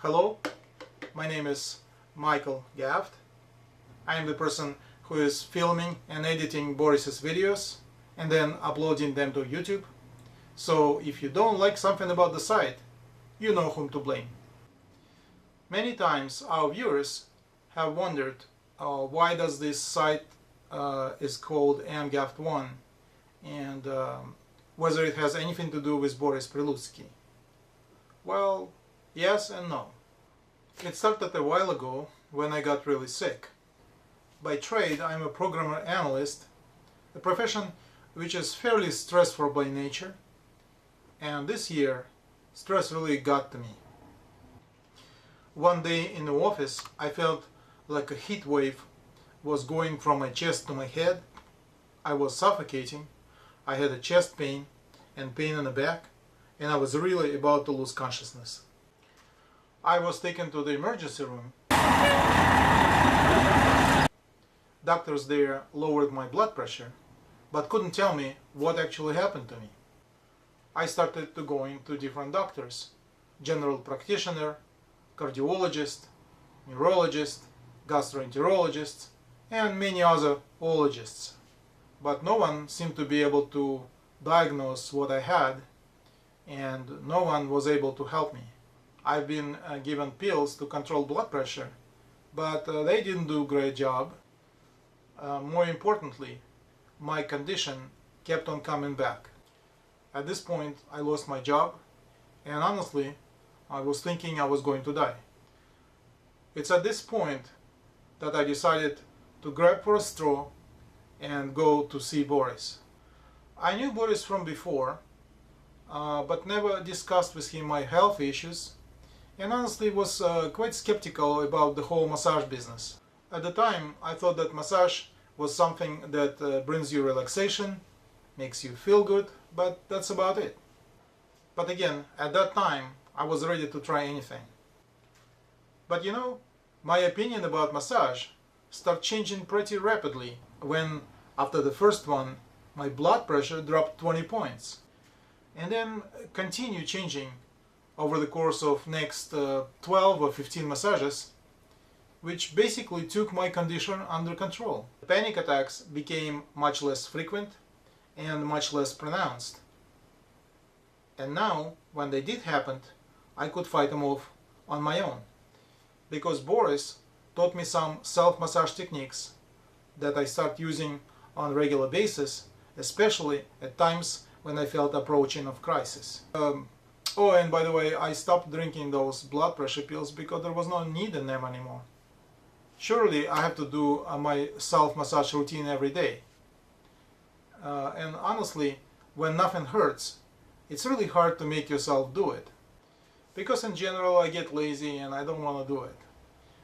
Hello, my name is mgaft1. I am the person who is filming and editing Boris's videos and then uploading them to YouTube. So if you don't like something about the site, you know whom to blame. Many times our viewers have wondered why does this site is called mgaft1 and whether it has anything to do with Boris Prilutsly. Well, yes and no. It started a while ago when I got really sick. By trade, I'm a programmer analyst, a profession which is fairly stressful by nature, and this year stress really got to me. One day in the office I felt like a heat wave was going from my chest to my head. I was suffocating, I had a chest pain and pain in the back, and I was really about to lose consciousness. I was taken to the emergency room. Doctors there lowered my blood pressure, but couldn't tell me what actually happened to me. I started to go to different doctors, general practitioner, cardiologist, neurologist, gastroenterologist, and many other ologists. But no one seemed to be able to diagnose what I had, and no one was able to help me. I've been given pills to control blood pressure, but they didn't do a great job. More importantly, my condition kept on coming back. At this point, I lost my job, and honestly, I was thinking I was going to die. It's at this point that I decided to grab for a straw and go to see Boris. I knew Boris from before, but never discussed with him my health issues, and honestly was quite skeptical about the whole massage business. At the time, I thought that massage was something that brings you relaxation, makes you feel good, but that's about it. But again, at that time, I was ready to try anything. But you know, my opinion about massage started changing pretty rapidly when, after the first one, my blood pressure dropped 20 points. And then continued changing over the course of next 12 or 15 massages, which basically took my condition under control. Panic attacks became much less frequent and much less pronounced. And now, when they did happen, I could fight them off on my own, because Boris taught me some self-massage techniques that I start using on a regular basis, especially at times when I felt approaching of crisis. Oh, and by the way, I stopped drinking those blood pressure pills because there was no need in them anymore. Surely I have to do my self-massage routine every day. And honestly, when nothing hurts, it's really hard to make yourself do it. Because in general I get lazy and I don't want to do it.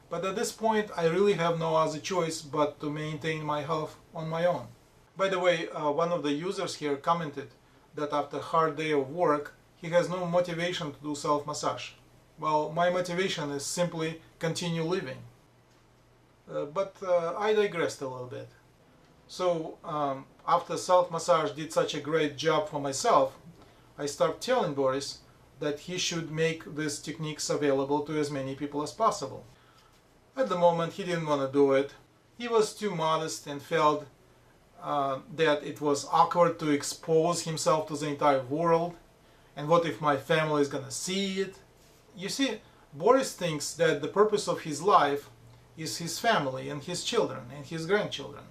But at this point I really have no other choice but to maintain my health on my own. By the way, one of the users here commented that after a hard day of work he has no motivation to do self-massage. Well, my motivation is simply continue living. But I digressed a little bit. So after self-massage did such a great job for myself, I started telling Boris that he should make these techniques available to as many people as possible. At the moment he didn't want to do it. He was too modest and felt that it was awkward to expose himself to the entire world, and what if my family is gonna see it? You see, Boris thinks that the purpose of his life is his family and his children and his grandchildren.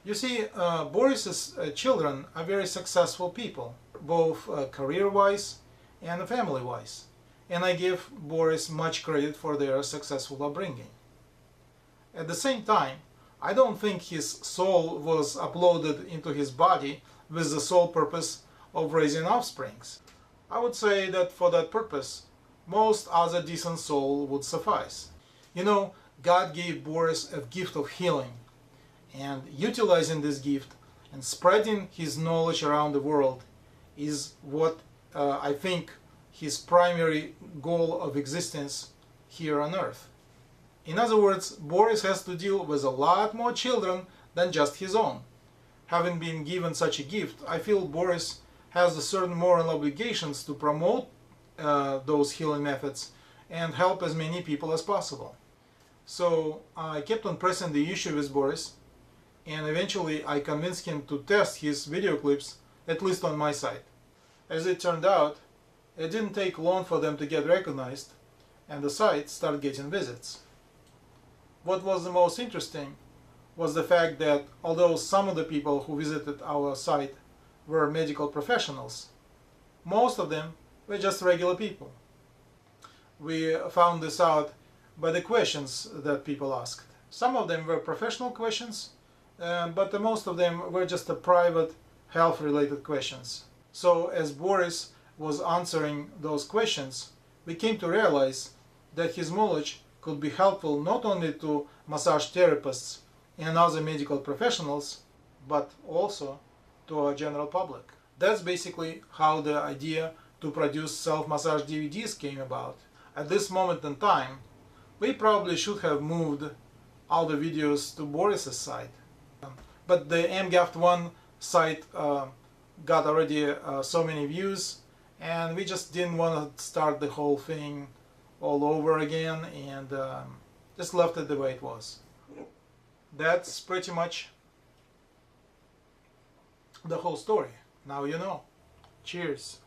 You see, Boris's children are very successful people, both career-wise and family-wise, and I give Boris much credit for their successful upbringing. At the same time, I don't think his soul was uploaded into his body with the sole purpose of raising offsprings. I would say that for that purpose, most other decent soul would suffice. You know, God gave Boris a gift of healing, and utilizing this gift and spreading his knowledge around the world is what I think his primary goal of existence here on earth. In other words, Boris has to deal with a lot more children than just his own. Having been given such a gift, I feel Boris has a certain moral obligations to promote those healing methods and help as many people as possible. So I kept on pressing the issue with Boris, and eventually I convinced him to test his video clips, at least on my site. As it turned out, it didn't take long for them to get recognized, and the site started getting visits. What was the most interesting was the fact that although some of the people who visited our site were medical professionals, most of them were just regular people. We found this out by the questions that people asked. Some of them were professional questions, but most of them were just private health-related questions. So as Boris was answering those questions, we came to realize that his knowledge could be helpful not only to massage therapists and other medical professionals, but also to our general public. That's basically how the idea to produce self-massage DVDs came about. At this moment in time, we probably should have moved all the videos to Boris's site. But the mgaft1 site got already so many views, and we just didn't want to start the whole thing all over again, and just left it the way it was. That's pretty much the whole story. Now you know. Cheers.